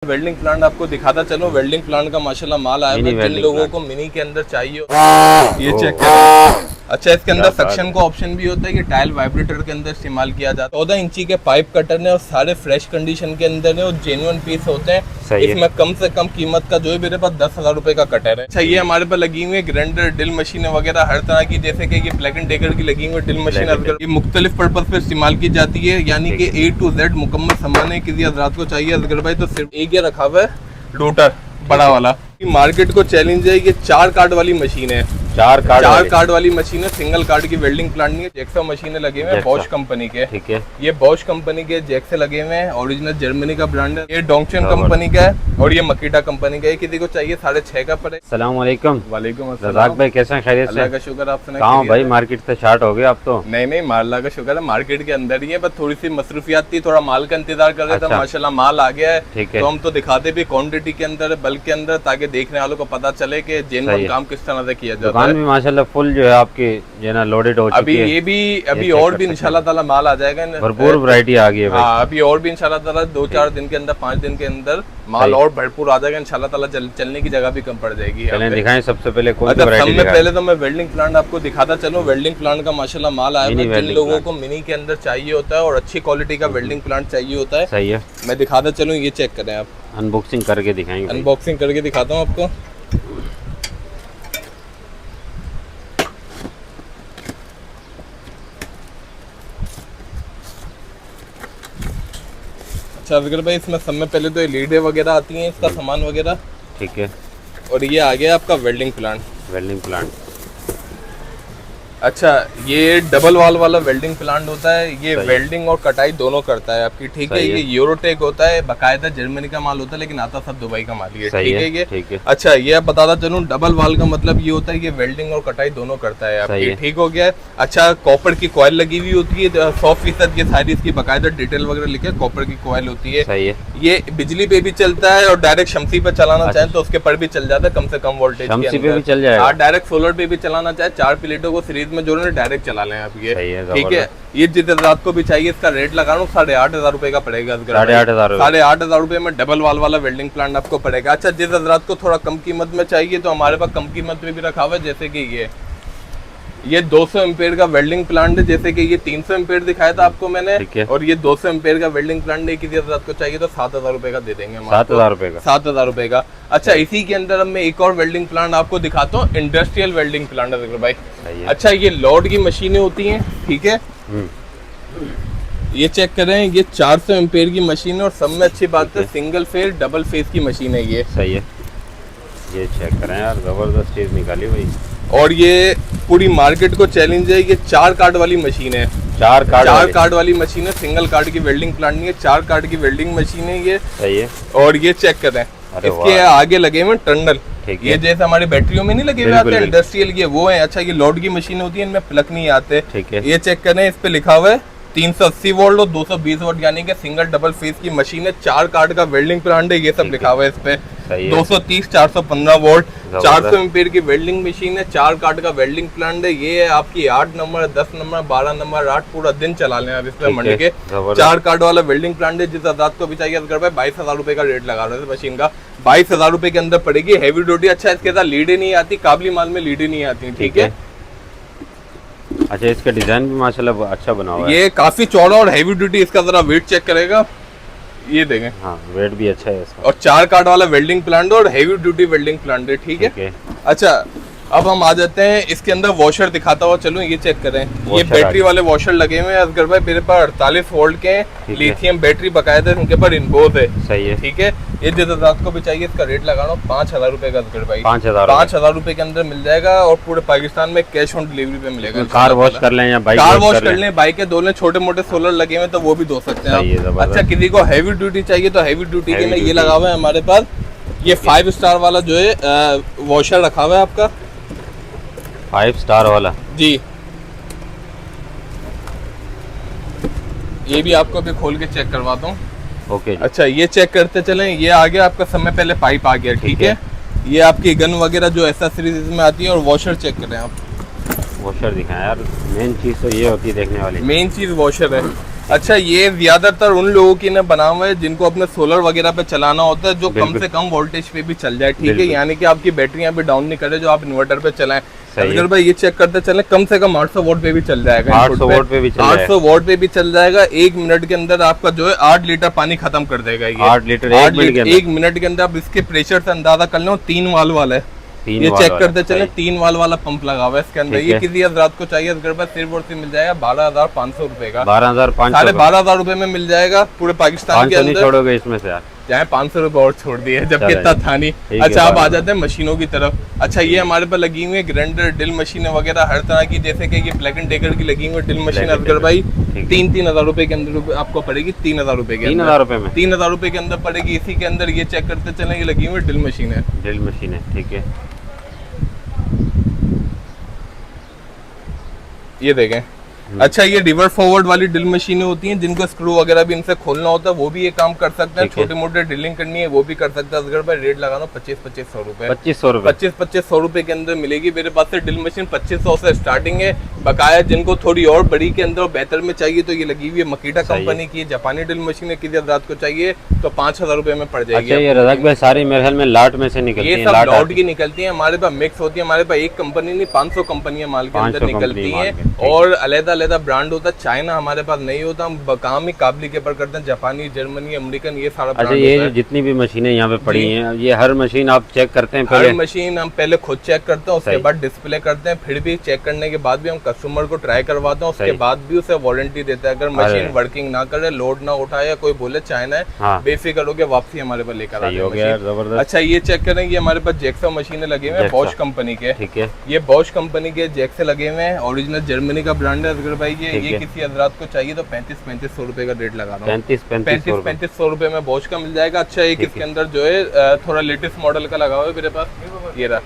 Welding plant आपको दिखाता चलो। वेल्डिंग प्लांट का माशाल्लाह माल आया है। जिन लोगों को मिनी के अंदर चाहिए ये चेक करें। अच्छा, इसके अंदर सक्शन का ऑप्शन भी होता है कि टाइल वाइब्रेटर के अंदर इस्तेमाल किया जाता है। 14 इंची के पाइप कटर है और सारे फ्रेश कंडीशन के अंदर है और जेन्युइन पीस होते हैं। इसमें कम से कम कीमत का जो है मेरे पास 10,000 रुपए का कटर है। अच्छा, ये हमारे पास लगी हुई है ग्राइंडर ड्रिल मशीन वगैरह हर तरह की, जैसे कि ये ब्लैक एंड डेकर की लगी हुई ड्रिल मशीन। ये मुख्तलिफ पर्पज पे इस्तेमाल की जाती है, यानी कि A to Z मुकम्मल सामान है। किसी हजरात को चाहिए असगर भाई तो सिर्फ एक ये रखा हुआ है लोटर बड़ा वाला। मार्केट को चैलेंज है, ये 4 कार्ड वाली मशीन है। 4 कार्ड वाली मशीन है, सिंगल कार्ड की वेल्डिंग प्लांट नहीं है। जैक्सा मशीनें लगे हुए हैं बॉश कंपनी के, ठीक है। ये बॉश कंपनी के जैक्से लगे हुए हैं, ओरिजिनल जर्मनी का ब्रांड है। ये डोंगचन कंपनी का है और ये मकीटा कंपनी का है। किसी को चाहिए 6.5 का पड़े। अस्सलाम वालेकुम। वालेकुम अस्सलाम। रज़ाक भाई कैसे हैं? खैरियत से? अल्लाह का शुक्र। आप सुनाइए। कहाँ भाई? मार्केट से स्टार्ट हो गए आप तो? नहीं अल्लाह का शुक्र है, मार्केट के अंदर ही है। बस थोड़ी सी मसरूफियात थी, थोड़ा माल का इंतजार कर रहे थे। माशाल्लाह माल आ गया है, तो हम तो दिखाते भी क्वांटिटी के अंदर, बल्क के अंदर, ताकि देखने वालों को पता चले कि जेन्युइन काम किस तरह से किया जाता है। माशाल्लाह फुल जो है आपकी जो ना लोडेड हो चुकी है। अभी और भी इंशाल्लाह ताला माल आ जाएगा। भरपूर वैरायटी आ गई है भाई। हाँ, अभी और भी इंशाल्लाह ताला 2-4 दिन के अंदर, 5 दिन के अंदर माल और भरपूर आ जाएगा इंशाल्लाह ताला। चलने की जगह भी कम पड़ जाएगी। चलें दिखाएं सबसे पहले कौन सी वैरायटी दिखाएं। पहले तो मैं वेल्डिंग प्लांट आपको दिखाता चलूं। वेल्डिंग प्लांट का माशाल्लाह माल आया है। जिन लोगों को मिनी के अंदर चाहिए होता है और अच्छी क्वालिटी का वेल्डिंग प्लांट चाहिए होता है, सही है, मैं दिखाता चलूं। ये चेक करें आप, अनबॉक्सिंग करके दिखाएंगे। अनबॉक्सिंग करके दिखाता हूँ आपको। असगर भाई, इसमें सब में पहले तो लीडें वगैरह आती हैं, इसका सामान वगैरह, ठीक है। और ये आ गया आपका वेल्डिंग प्लांट। अच्छा, ये डबल वाल वाला वेल्डिंग प्लांट होता है। ये वेल्डिंग और कटाई दोनों करता है आपकी, ठीक है। ये यूरोटेक होता है, बाकायदा जर्मनी का माल होता है, लेकिन आता सब दुबई का माल ही है, ठीक है ये, ठीक है। अच्छा, ये आप बताता चलूं, डबल वाल का मतलब ये होता है कि वेल्डिंग और कटाई दोनों करता है आपकी, ठीक हो गया। अच्छा, कॉपर की कॉइल लगी हुई होती है 100%। ये सारी इसकी बाकायदा डिटेल वगैरह लिखे, कॉपर की कॉइल होती है, सही है। ये बिजली पे भी चलता है और डायरेक्ट शमसी पे चलाना चाहे तो उसके पर भी चल जाता है, कम से कम वोल्टेज के अंदर। डायरेक्ट सोलर पे भी चलाना चाहे, 4 प्लेटों को सीरीज में जोड़ने डायरेक्ट चला लें आप, ये ठीक है। ये जिस रात को भी चाहिए, इसका रेट लगा रहा हूँ 8,500 रुपए का पड़ेगा। 8,500 रुपए में डबल वाल वाला वेल्डिंग प्लांट आपको पड़ेगा। अच्छा, जिस रात को थोड़ा कम कीमत में चाहिए तो हमारे पास कम कीमत में भी रखा हुआ है, जैसे कि ये 200 एम्पेयर का वेल्डिंग प्लांट है। जैसे कि ये 300 एम्पेयर दिखाया था आपको मैंने, और ये 200 एम्पेयर का वेल्डिंग प्लांट है। किसी रात को चाहिए तो 7,000 रुपए का दे देंगे। 7,000 रुपए का। अच्छा, इसी के अंदर मैं एक और वेल्डिंग प्लांट आपको दिखाता हूँ, इंडस्ट्रियल वेल्डिंग प्लांट है भाई। अच्छा, ये लोड की मशीनें होती हैं, ठीक है। ये चेक करें, ये 400 एम्पेयर की मशीन है और सब में अच्छी बात है सिंगल फेज डबल फेज की मशीन है ये, सही है। ये चेक करें यार, जबरदस्त चीज निकाली भाई। और ये पूरी मार्केट को चैलेंज है। ये 4 कार्ड वाली मशीन है। 4 कार्ड वाली मशीन है, सिंगल कार्ड की वेल्डिंग प्लांट नहीं है, 4 कार्ड की वेल्डिंग मशीन है ये, सही है। और ये चेक करें, इसके आगे लगे हुए टर्नल, ये जैसे हमारी बैटरियों में नहीं लगे हुए आते इंडस्ट्रियल, ये वो है। अच्छा, ये लोड की मशीन होती है, इनमें प्लग नहीं आते, ठीक है। ये चेक करें, इस पे लिखा हुआ है 380 वोल्ट और 220 वोल्ट, यानी कि सिंगल डबल फेज की मशीन है। 4 कार्ड का वेल्डिंग प्लांट है, ये सब लिखा हुआ है इस पे। 230, 415 वोल्ट, 400 एम्पीयर की वेल्डिंग मशीन है, 4 कार्ड का वेल्डिंग प्लांट है। ये है आपकी 8 नंबर, 10 नंबर, 12 नंबर, 8 पूरा दिन चला लें आप इसमें मंड के। 4 कार्ड वाला वेल्डिंग प्लांट है। जिस रात को भी चाहिए 22,000 रुपए का रेट लगा रहे थे मशीन का। 22,000 रुपए के अंदर पड़ेगी, हैवी ड्यूटी। अच्छा, इसके साथ लीडें नहीं आती, काबली माल में लीडें नहीं आती, ठीक है। अच्छा, इसका डिजाइन भी माशाल्लाह अच्छा बना हुआ है। ये काफी चौड़ा और हैवी ड्यूटी। इसका जरा वेट चेक करेगा, ये देखें, हाँ वेट भी अच्छा है इसका। और 4 कार्ड वाला वेल्डिंग प्लांट और हैवी ड्यूटी वेल्डिंग प्लांट है, ठीक है। अच्छा, अब हम आ जाते हैं इसके अंदर वॉशर दिखाता हुआ चलो। ये चेक करें, ये बैटरी वाले वॉशर लगे हुए हैं असगर भाई। मेरे पास 48 वोल्ट के लिथियम बैटरी बकायदा उनके पर इनबोर्ड है, सही है, ठीक है। ये जिस रात को भी चाहिए, इसका रेट लगा रहा हूँ 5,000 रुपए का असगर भाई। 5,000 रुपए के अंदर मिल जाएगा और पूरे पाकिस्तान में कैश ऑन डिलीवरी पे मिलेगा। कार वॉश कर लें या बाइक कार वॉश कर लें, बाइक के धो लें, छोटे मोटे सोलर लगे हुए तो वो भी धो सकते हैं। अच्छा, किसी को हैवी ड्यूटी चाहिए तो हैवी ड्यूटी के लिए ये लगा हुआ है हमारे पास। ये 5 स्टार वाला जो है वॉशर रखा हुआ है आपका, 5 स्टार वाला जी। ये भी आपको अभी खोल के चेक करवाता हूँ, ओके। अच्छा, ये चेक करते चलें। ये आ गया आपका समय पहले पाइप आ गया, ठीक है। ये आपकी गन वगैरह जो एक्सेसरीज इसमें आती है। और वॉशर चेक करें आप, वॉशर दिखाएं यार, मेन चीज तो ये होती है देखने वाली, मेन चीज वॉशर है। अच्छा, ये ज्यादातर उन लोगों की ने बना हुआ है जिनको अपने सोलर वगैरह पे चलाना होता है, जो कम से कम वोल्टेज पे भी चल जाए, ठीक है, यानी कि आपकी बैटरियां भी डाउन नहीं करे, जो आप इन्वर्टर पे चलाएं। अगर भाई ये चेक करते चले, कम से कम 800 वोल्ट पे भी चल जाएगा, 800 वोल्ट पे भी 800 वोल्ट पे भी चल जाएगा। 1 मिनट के अंदर आपका जो है 8 लीटर पानी खत्म कर देगा ये। 8 लीटर 1 मिनट के अंदर। आप इसके प्रेशर से अंदाजा कर लो, 3 वाल्व वाला है ये, चेक करते चले, 3 वाल्व वाला पंप लगा हुआ है इसके अंदर। ये किसी हजरात को चाहिए अगर बस सिर्फ और सिर्फ मिल जाएगा 12,500 रुपए का, 12,500 रुपए में मिल जाएगा पूरे पाकिस्तान के अंदर। छोड़ोगे इसमें से यार, चाहे 500 रुपए और छोड़ दिए, जबकि इतना था नहीं। अच्छा, आप आ जाते हैं मशीनों की तरफ। अच्छा, ये हमारे पास लगी हुई है ग्राइंडर, ड्रिल मशीनें वगैरह हर तरह की, जैसे कि ये ब्लैक एंड डेकर की लगी हुई ड्रिल मशीन असगर भाई 3,000 रुपए के अंदर आपको पड़ेगी। 3,000 रुपए के 3,000 रुपए में 3,000 रुपए के अंदर पड़ेगी। इसी के अंदर ये चेक करते चले, ये लगी हुई ड्रिल मशीन है, ड्रिल मशीन है, ठीक है। ये देखें। अच्छा, ये रिवर्स फॉरवर्ड वाली ड्रिल मशीनें होती हैं जिनको स्क्रू वगैरह भी इनसे खोलना होता है, वो भी ये काम कर सकते हैं। छोटे मोटे ड्रिलिंग करनी है वो भी कर सकते हैं। असगर भाई रेट लगाना 2500 रुपए, 2500 रुपए के अंदर मिलेगी मेरे पास से ड्रिल मशीन। 2500 से स्टार्टिंग है। बकाया जिनको थोड़ी और बड़ी के अंदर बेहतर में चाहिए तो ये लगी हुई है मकीटा कंपनी की जापानी ड्रिल मशीन है। किसी रात को चाहिए तो 5,000 रुपए में पड़ जाएगी। अच्छा, ये रज़ाक भाई सारी मेरे ख्याल में लाट में से निकलती हैं, ये सब लॉट की निकलती हैं। हमारे पास मिक्स होती है। हमारे पास एक कंपनी नहीं 500 कंपनियां माल के अंदर निकलती हैं, और अलग-अलग ब्रांड होता है। चाइना हमारे पास नहीं होता, हम काम ही काबली के पर करते हैं, जापानी, जर्मनी, अमेरिकन, ये सारा। अच्छा, ये जितनी भी मशीनें यहाँ पे पड़ी हैं, ये हर मशीन आप चेक करते हैं? हर मशीन हम पहले खुद चेक करते हैं, उसके बाद डिस्प्ले करते हैं, फिर भी चेक करने के बाद भी हम कस्टमर को ट्राई करवाते हैं, उसके बाद भी उसे वारंटी देते हैं। अगर मशीन वर्किंग ना करे, लोड ना उठाए, या कोई बोले चाइना है, बेफिक्र होकर वापसी हमारे पास लेकर आते हैं। अच्छा, ये चेक करें, ये हमारे पास जैक्सा मशीनें लगे हुए हैं बॉश कंपनी के, ठीक है। ये बॉश कंपनी के जैक्से लगे हुए हैं, ओरिजिनल जर्मनी का ब्रांड है। अगर भाई ये किसी हजरात को चाहिए तो 3500 रुपए का रेट लगा रहा हूँ। 3500 रुपए में बॉश का मिल जाएगा। अच्छा, एक इसके अंदर जो है थोड़ा लेटेस्ट मॉडल का लगा हुआ है मेरे पास, ये रहा।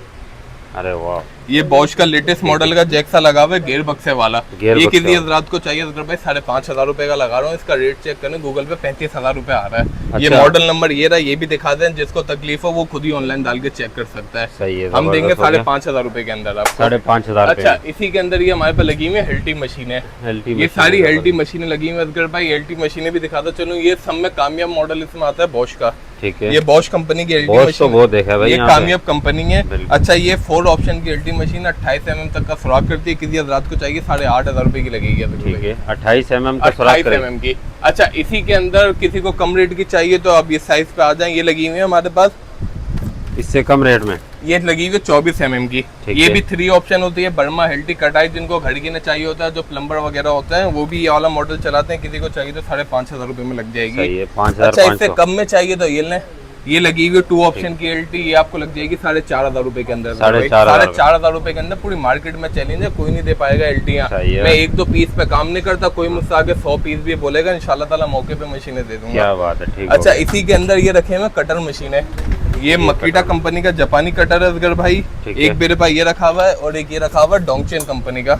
अरे वाह, ये बॉश का लेटेस्ट मॉडल का जैक्सा लगा हुआ है, गेयर बक्से वाला। ये किसी हजरात को चाहिए अगर भाई 5,500 रुपए का लगा रहा हूँ। इसका रेट चेक करें गूगल पे, 35,000 रुपए आ रहा है। अच्छा। ये मॉडल नंबर ये रहा, ये भी दिखा दें, जिसको तकलीफ हो वो खुद ही ऑनलाइन डाल के चेक कर सकता है। सही है, हम देंगे 5,500 रुपए के अंदर आपको। 5,500। अच्छा, इसी के अंदर ये हमारे पास लगी हुई है हेल्टी मशीन है। ये सारी हेल्टी मशीनें लगी हुई है अगर भाई। हेल्टी मशीनें भी दिखाता चलो, ये सब में कामयाब मॉडल इसमें आता है बॉश का, ठीक है। ये बॉश कंपनी की एलटी मशीन, वो देखा भाई, ये कामयाब कंपनी है। अच्छा, ये 4 ऑप्शन की एलटी मशीन 28 mm तक का सुराख करती है। किसी रात को चाहिए 8,500 रुपए की लगेगी, ठीक है। 28 mm का सुराख, 28 mm की। अच्छा, इसी के अंदर किसी को कम रेट की चाहिए तो अब ये साइज पे आ जाए। ये लगी हुई है हमारे पास इससे कम रेट में, ये लगी हुई 24 mm की। ये भी 3 ऑप्शन होती है, बर्मा, हेल्टी, कटाई। जिनको घर की न चाहिए होता है, जो प्लम्बर वगैरह होता है, वो भी ये वाला मॉडल चलाते हैं। किसी को चाहिए तो 5,500 रुपए में लग जाएगी। अच्छा, इससे कम में चाहिए तो ये लें, ये लगी हुई 2 ऑप्शन की एलटी, ये आपको लग जाएगी 4,500 रुपए के अंदर। 4,500 रुपए के अंदर पूरी मार्केट में चैलेंज है, कोई नहीं दे पाएगा एलटियां। मैं 1-2 पीस पे काम नहीं करता, कोई मुझसे आगे 100 पीस भी बोलेगा, इंशाल्लाह ताला मौके पे मशीनें दे दूंगा। क्या बात है, ठीक। अच्छा, इसी के अंदर ये रखे हुए कटर मशीन है। ये मकीटा कंपनी का जापानी कटर है असगर भाई। एक मेरे पास ये रखा हुआ है, और एक ये रखा हुआ है डोंगचेन कंपनी का।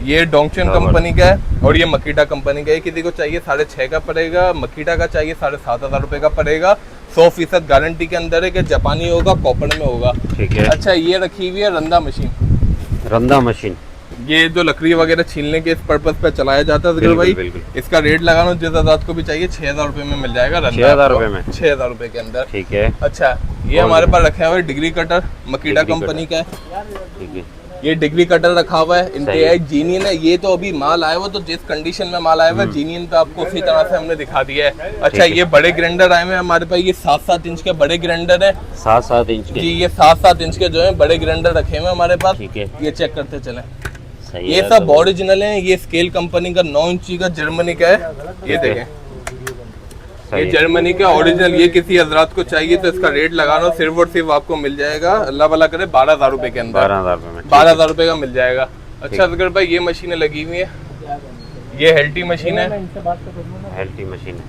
ये डोंगचेन कंपनी का है, और ये मकीटा कंपनी का है। किसी को चाहिए 6,500 का पड़ेगा, मकीटा का चाहिए 7,500 रुपए का पड़ेगा। 100% गारंटी के अंदर है कि जापानी होगा, कॉपर में होगा, ठीक है। अच्छा, ये रखी हुई है रंदा मशीन। रंदा मशीन, ये जो लकड़ी वगैरह छीलने के इस पर्पज पे चलाया जाता है भाई। इसका रेट लगाना जिस आजाद को भी चाहिए 6,000 रुपए में मिल जाएगा। 6,000 रुपए में, 6,000 रुपए के अंदर, ठीक है। अच्छा, ये हमारे पास रखा हुआ है डिग्री कटर, मकीटा कंपनी का है, ठीक है। ये डिग्री कटर रखा हुआ है, इंटेक जीनियन है। ये तो अभी माल आया हुआ, तो जिस कंडीशन में माल आया हुआ है जीनियन पे आपको उसी तरह से हमने दिखा दिया है। अच्छा, ये बड़े ग्राइंडर आए हुए हैं हमारे पास, ये 7-7 इंच के बड़े ग्राइंडर है। 7-7 इंच के जी, ये 7-7 इंच के जो है बड़े ग्राइंडर रखे हुए हमारे पास, ठीक है। ये चेक करते चले, ये सब ओरिजिनल है। ये स्केल कंपनी का 9 इंची का जर्मनी का है, ये देखें, ये जर्मनी का ओरिजिनल। ये किसी हजरात को चाहिए तो इसका रेट लगाना सिर्फ और सिर्फ आपको मिल जाएगा, अल्लाह वाला करे, 12,000 रुपए के अंदर। 12,000 रुपए का मिल जाएगा। अच्छा असगर भाई, ये मशीनें लगी हुई है, ये हेल्टी मशीन है। हेल्टी मशीन है,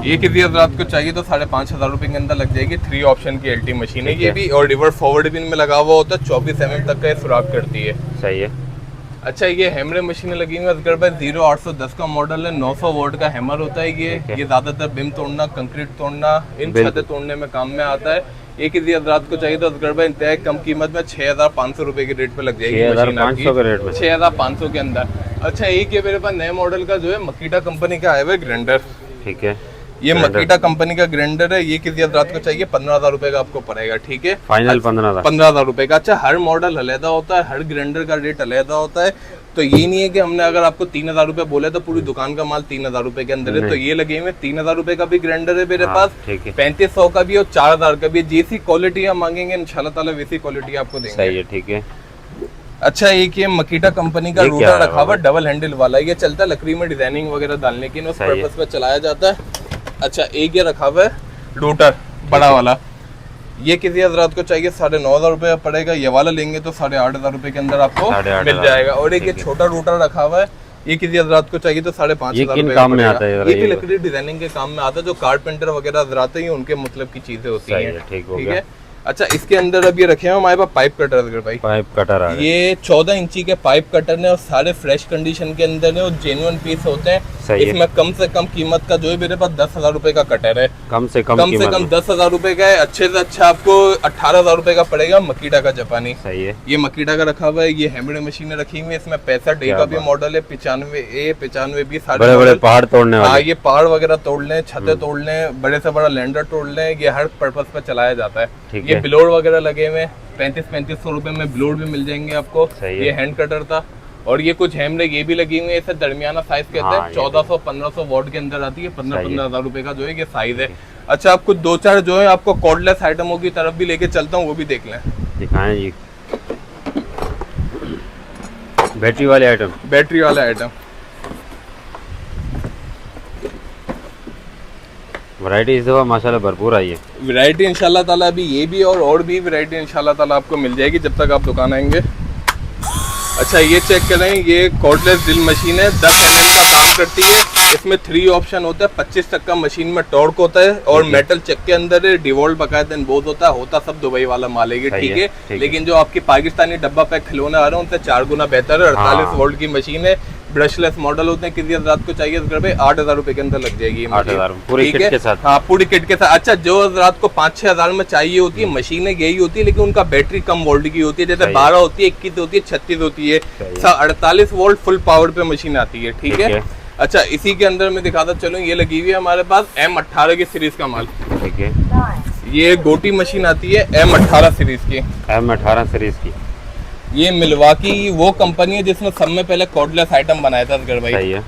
ये किसी हजरात को चाहिए तो 5,500 रुपए के अंदर लग जाएगी। 3 ऑप्शन की एलटी मशीन है ये भी, और रिवर्स फॉरवर्ड भी इनमें लगा हुआ होता है। 24 mm तक का ये सुराख करती है, सही है। अच्छा, ये हैमरे मशीनें लगी हुई है असगर भाई। 0810 का मॉडल है, 900 वोल्ट का हैमर होता है ये ज्यादातर बिम तोड़ना, कंक्रीट तोड़ना, इन छतें तोड़ने में काम में आता है। ये किसी हजरात को चाहिए तो असगर भाई इंतहा कम कीमत में 6,500 रुपए के रेट पे लग जाएगी मशीन आपकी, 6,500 के अंदर। अच्छा एक ये मेरे पास नए मॉडल का जो है मकीटा कंपनी का आया हुआ है ग्राइंडर। ठीक है, ये मकीटा कंपनी का ग्राइंडर है। ये किसी हजरात को चाहिए 15,000 रुपए का आपको पड़ेगा। ठीक है, फाइनल 15,000। 15,000 रुपए का। अच्छा हर मॉडल अलहदा होता है, हर ग्राइंडर का रेट अलहदा होता है। तो ये नहीं है कि हमने अगर आपको 3,000 रुपए बोले तो पूरी दुकान का माल 3,000 रुपए के अंदर है। तो ये लगे हुए 3,000 रुपए का भी ग्राइंडर है मेरे पास, 3500 का भी और 4,000 का भी। जैसी क्वालिटी आप मांगेंगे इंशाल्लाह ताला वैसी क्वालिटी आपको देंगे। सही है, ठीक है। अच्छा एक ये मकीटा कंपनी का रूटर रखा हुआ डबल हैंडल वाला, ये चलता है लकड़ी में डिजाइनिंग वगैरह डालने के लिए, उस पर्पस पे चलाया जाता है। अच्छा एक ये रखा हुआ है रूटर बड़ा वाला, ये किसी हजरात को चाहिए 9,500 रुपये पड़ेगा। ये वाला लेंगे तो 8,500 रुपए के अंदर आपको मिल जाएगा। और एक ये छोटा रूटर रखा हुआ है, ये किसी हजरात को चाहिए तो 5,500 रुपए काम में आता है। ये भी लकड़ी डिजाइनिंग के काम में आता है, जो कारपेंटर वगैरह हजरात हैं उनके मतलब की चीजें होती है। ठीक है। अच्छा इसके अंदर अब ये रखे हैं हमारे पास पाइप कटर। भाई पाइप कटर आ रहे हैं, ये 14 इंची के पाइप कटर है और सारे फ्रेश कंडीशन के अंदर है और जेन्युइन पीस होते हैं। इसमें कम से कम कीमत का जो है मेरे पास 10,000 रुपए का कटर है। कम से कम 10,000 रुपए का है। अच्छे से अच्छा आपको 18,000 रुपए का पड़ेगा मकीटा का जापानी। सही है, ये मकीटा का रखा हुआ है। ये हैमर मशीनें रखी हुई है, इसमें 65 का भी मॉडल है, 95A 95B सारे बड़े पहाड़ तोड़ने वाले। हाँ ये पहाड़ वगैरह तोड़ लें, छतें तोड़ लें, बड़े से बड़ा लैंडर तोड़ लें, ये हर पर्पज पे चलाया जाता है। ये ब्लोर वगैरह लगे हुए 3500 रुपए में ब्लोर भी मिल जाएंगे आपको। ये हैंड कटर था। और ये कुछ हैमरे ये भी लगी हुई है, इसे दरमियाना साइज कहते हैं। 1400-1500 वॉट के अंदर आती है। 15,000 रुपए का जो है ये साइज है। अच्छा आप कुछ 2-4 जो है आपको कॉर्डलेस आइटमों की तरफ भी लेके चलता हूँ, वो भी देख लें। दिखाएं जी, बैटरी वाले आइटम। वैरायटी इस दफा माशाल्लाह भरपूर आई है। वैरायटी इंशाल्लाह ताला अभी ये भी और भी वैरायटी इंशाल्लाह ताला आपको मिल जाएगी जब तक आप दुकान आएंगे। अच्छा ये चेक करें, ये कॉर्डलेस ड्रिल मशीन है, 10 mm का काम करती है। इसमें 3 ऑप्शन होता है, 25 तक का मशीन में टॉर्क होता है और मेटल चेक के अंदर है, डिवोल्ट बकायदा बोध होता सब दुबई वाला माल है। ठीक है, लेकिन जो आपकी पाकिस्तानी डब्बा पैक खिलौने आ रहे हैं उनसे 4 गुना बेहतर है। 48 वोल्ट की मशीन है, ब्रशलेस मॉडल होते हैं। किसी हजरात को चाहिए तो 8,000 रुपए के अंदर लग जाएगी। 8,000 पूरी किट के साथ। हाँ पूरी किट के साथ। अच्छा जो हजरात को 5-6 हजार में चाहिए होती है मशीनें यही होती है, लेकिन उनका बैटरी कम वोल्ट की होती है, जैसे 12 होती है, 21 होती है, 36 होती है। 48 वोल्ट फुल पावर पे मशीन आती है। ठीक है। अच्छा इसी के अंदर मैं दिखाता चलूँ, ये लगी हुई है हमारे पास M18 की सीरीज का माल। ठीक है, ये गोटी मशीन आती है M18 सीरीज की। M18 सीरीज की ये मिल्वाकी वो कंपनी है जिसने सब में पहले कॉर्डलेस आइटम बनाया था असगर भाई। सही है।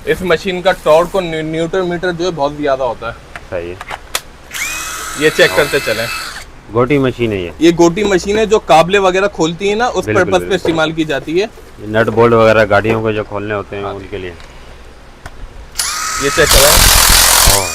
इस मशीन का टॉर्क और न्यूटन मीटर जो है बहुत ज्यादा होता है। सही है, ये चेक करते चलें। गोटी मशीन है ये गोटी मशीन है जो काबले वगैरह खोलती है ना, उस पर्पस पे इस्तेमाल की जाती है। नट बोल्ट वगैरह गाड़ियों को जो खोलने होते हैं उनके लिए। ये चेक करें,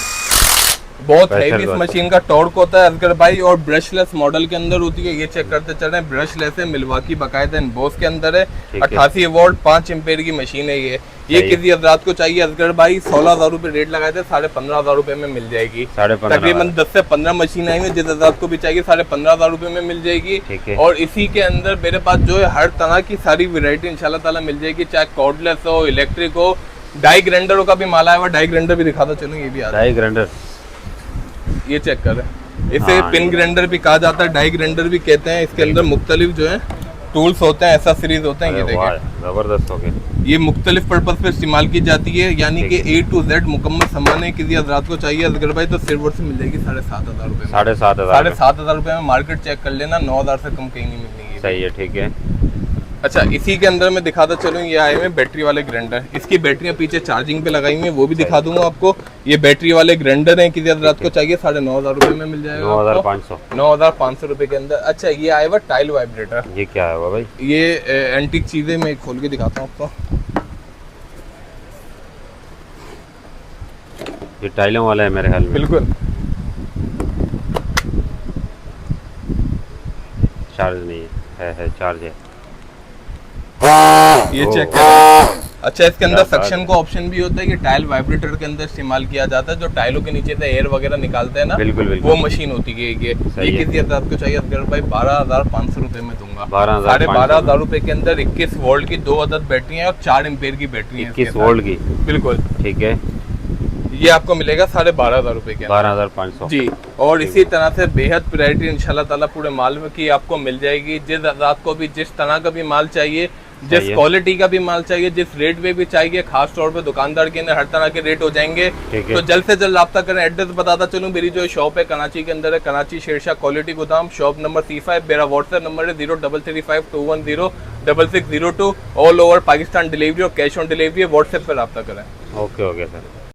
बहुत हैवी इस मशीन का टॉर्क होता है असगर भाई, और ब्रशलेस मॉडल के अंदर होती है। ये चेक करते चल रहे हैं, ब्रशलेस है, मिल्वाकी बकायदा एम्बोस के अंदर है। 88 वोल्ट 5 एम्पेयर की मशीन है ये किसी हजरात को चाहिए असगर भाई 16,000 रुपए रेट लगाए थे, 15,500 रुपए में मिल जाएगी। तकरीबन 10 से 15 मशीन आई हुई, जिस हजरात को भी चाहिए 15,500 रुपए में मिल जाएगी। और इसी के अंदर मेरे पास जो है हर तरह की सारी वेरायटी इंशाल्लाह ताला मिल जाएगी, चाहे कॉर्डलेस हो, इलेक्ट्रिक हो, डाई ग्राइंडरों का भी माल आया हुआ। डाई ग्राइंडर भी दिखाता चलूँ, ये भी डाई ग्राइंडर ये चेक कर, इसे पिन ग्राइंडर भी कहा जाता है, डाई ग्राइंडर भी कहते हैं। इसके अंदर मुख्तलिफ जो है टूल्स होते हैं, ऐसा सीरीज होते हैं। ये देखें जबरदस्त हो गए, ये मुख्तलिफ पर्पज पे इस्तेमाल की जाती है, यानी कि A to Z मुकम्मल सामान है। किसी हजरात को चाहिए असगर भाई तो सिल्वर से मिल जाएगी 7,500 रुपए में। 7,500 रुपए में मार्केट चेक कर लेना, 9,000 से कम कहीं नहीं मिलेगी। सही है, ठीक है। अच्छा इसी के अंदर मैं दिखाता चलूँ, ये आए हुए बैटरी वाले ग्राइंडर, इसकी बैटरियाँ पीछे चार्जिंग पे लगाई हुई है, वो भी दिखा दूंगा आपको। ये बैटरी वाले ग्राइंडर हैं, किसी हजरात को चाहिए 9,500 रुपए में मिल जाएगा। 9,500 रुपए के अंदर। अच्छा ये आया हुआ टाइल वाइब्रेटर, ये क्या है भाई? ये एंटीक चीजें मैं खोल के दिखाता हूँ आपको। ये टाइलों वाला है मेरे ख्याल में। बिल्कुल, चार्ज नहीं है चार्ज है। ये चेक करें। अच्छा इसके अंदर सक्शन का ऑप्शन भी होता है कि टाइल वाइब्रेटर के अंदर इस्तेमाल किया जाता है, जो टाइलों के नीचे से एयर वगैरह निकालते हैं ना। बिल्कुल, वो मशीन होती है। ये किसी हजरात को चाहिए असगर भाई 12,500 रुपए में दूंगा। 12,500 रुपए के अंदर 21 वोल्ट की 2 अदद बैटरी है और 4 एम्पेयर की बैटरी है। 21 वोल्ट की, बिल्कुल ठीक है। ये आपको मिलेगा 12,500 रुपए के, 12,500 जी। और इसी तरह से बेहद वैरायटी इंशाल्लाह ताला पूरे माल में की आपको मिल जाएगी। जिस हजरात को भी जिस तरह का भी माल चाहिए जिस क्वालिटी का भी माल चाहिए, जिस रेट में भी चाहिए, खास तौर पे दुकानदार के अंदर हर तरह के रेट हो जाएंगे। तो जल्द से जल्द रब्ता करें। एड्रेस बताता चलूं, मेरी जो शॉप है कराची के अंदर है, कराची शेरशाह क्वालिटी गोदाम, शॉप नंबर C5। मेरा व्हाट्सएप नंबर है 033521060602। ऑल ओवर पाकिस्तान डिलीवरी और कैश ऑन डिलीवरी है। व्हाट्सएप पर रब्ता करें। Okay sir.